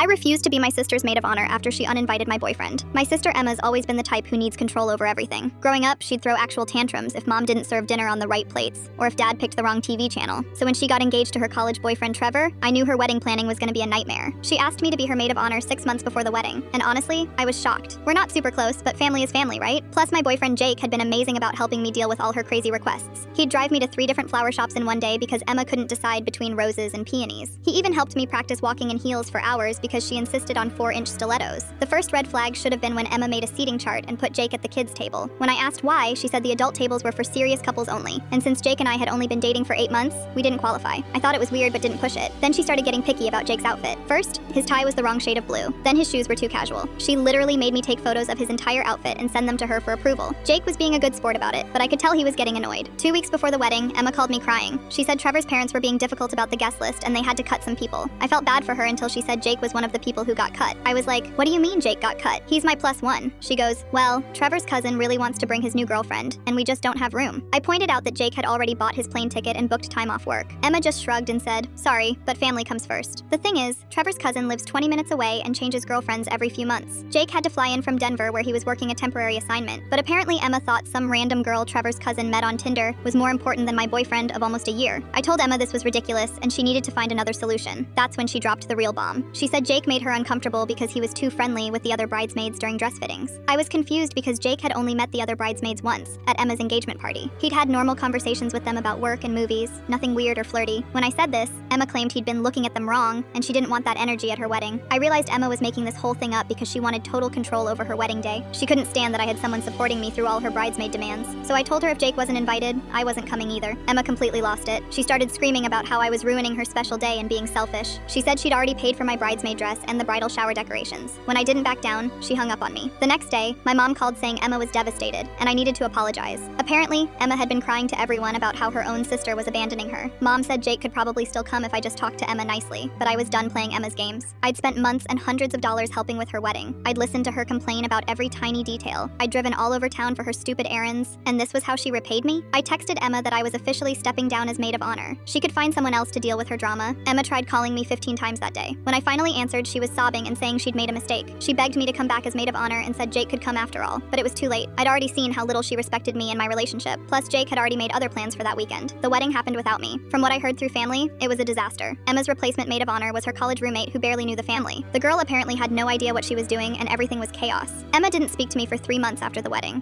I refused to be my sister's maid of honor after she uninvited my boyfriend. My sister Emma's always been the type who needs control over everything. Growing up, she'd throw actual tantrums if mom didn't serve dinner on the right plates, or if dad picked the wrong TV channel. So when she got engaged to her college boyfriend Trevor, I knew her wedding planning was gonna be a nightmare. She asked me to be her maid of honor 6 months before the wedding, and honestly, I was shocked. We're not super close, but family is family, right? Plus my boyfriend Jake had been amazing about helping me deal with all her crazy requests. He'd drive me to 3 different flower shops in one day because Emma couldn't decide between roses and peonies. He even helped me practice walking in heels for hours because she insisted on 4-inch stilettos. The first red flag should have been when Emma made a seating chart and put Jake at the kids' table. When I asked why, she said the adult tables were for serious couples only. And since Jake and I had only been dating for 8 months, we didn't qualify. I thought it was weird but didn't push it. Then she started getting picky about Jake's outfit. First, his tie was the wrong shade of blue. Then his shoes were too casual. She literally made me take photos of his entire outfit and send them to her for approval. Jake was being a good sport about it, but I could tell he was getting annoyed. 2 weeks before the wedding, Emma called me crying. She said Trevor's parents were being difficult about the guest list and they had to cut some people. I felt bad for her until she said Jake was one of the people who got cut. I was like, what do you mean Jake got cut? He's my +1. She goes, well, Trevor's cousin really wants to bring his new girlfriend, and we just don't have room. I pointed out that Jake had already bought his plane ticket and booked time off work. Emma just shrugged and said, sorry, but family comes first. The thing is, Trevor's cousin lives 20 minutes away and changes girlfriends every few months. Jake had to fly in from Denver where he was working a temporary assignment, but apparently Emma thought some random girl Trevor's cousin met on Tinder was more important than my boyfriend of almost a year. I told Emma this was ridiculous and she needed to find another solution. That's when she dropped the real bomb. She said Jake made her uncomfortable because he was too friendly with the other bridesmaids during dress fittings. I was confused because Jake had only met the other bridesmaids once, at Emma's engagement party. He'd had normal conversations with them about work and movies, nothing weird or flirty. When I said this, Emma claimed he'd been looking at them wrong, and she didn't want that energy at her wedding. I realized Emma was making this whole thing up because she wanted total control over her wedding day. She couldn't stand that I had someone supporting me through all her bridesmaid demands. So I told her if Jake wasn't invited, I wasn't coming either. Emma completely lost it. She started screaming about how I was ruining her special day and being selfish. She said she'd already paid for my bridesmaid dress and the bridal shower decorations. When I didn't back down, she hung up on me. The next day, my mom called saying Emma was devastated, and I needed to apologize. Apparently, Emma had been crying to everyone about how her own sister was abandoning her. Mom said Jake could probably still come if I just talked to Emma nicely, but I was done playing Emma's games. I'd spent months and hundreds of dollars helping with her wedding. I'd listened to her complain about every tiny detail. I'd driven all over town for her stupid errands, and this was how she repaid me? I texted Emma that I was officially stepping down as maid of honor. She could find someone else to deal with her drama. Emma tried calling me 15 times that day. When I finally answered, she was sobbing and saying she'd made a mistake. She begged me to come back as maid of honor and said Jake could come after all, but it was too late. I'd already seen how little she respected me and my relationship. Plus, Jake had already made other plans for that weekend. The wedding happened without me. From what I heard through family, it was a disaster. Emma's replacement maid of honor was her college roommate who barely knew the family. The girl apparently had no idea what she was doing and everything was chaos. Emma didn't speak to me for 3 months after the wedding.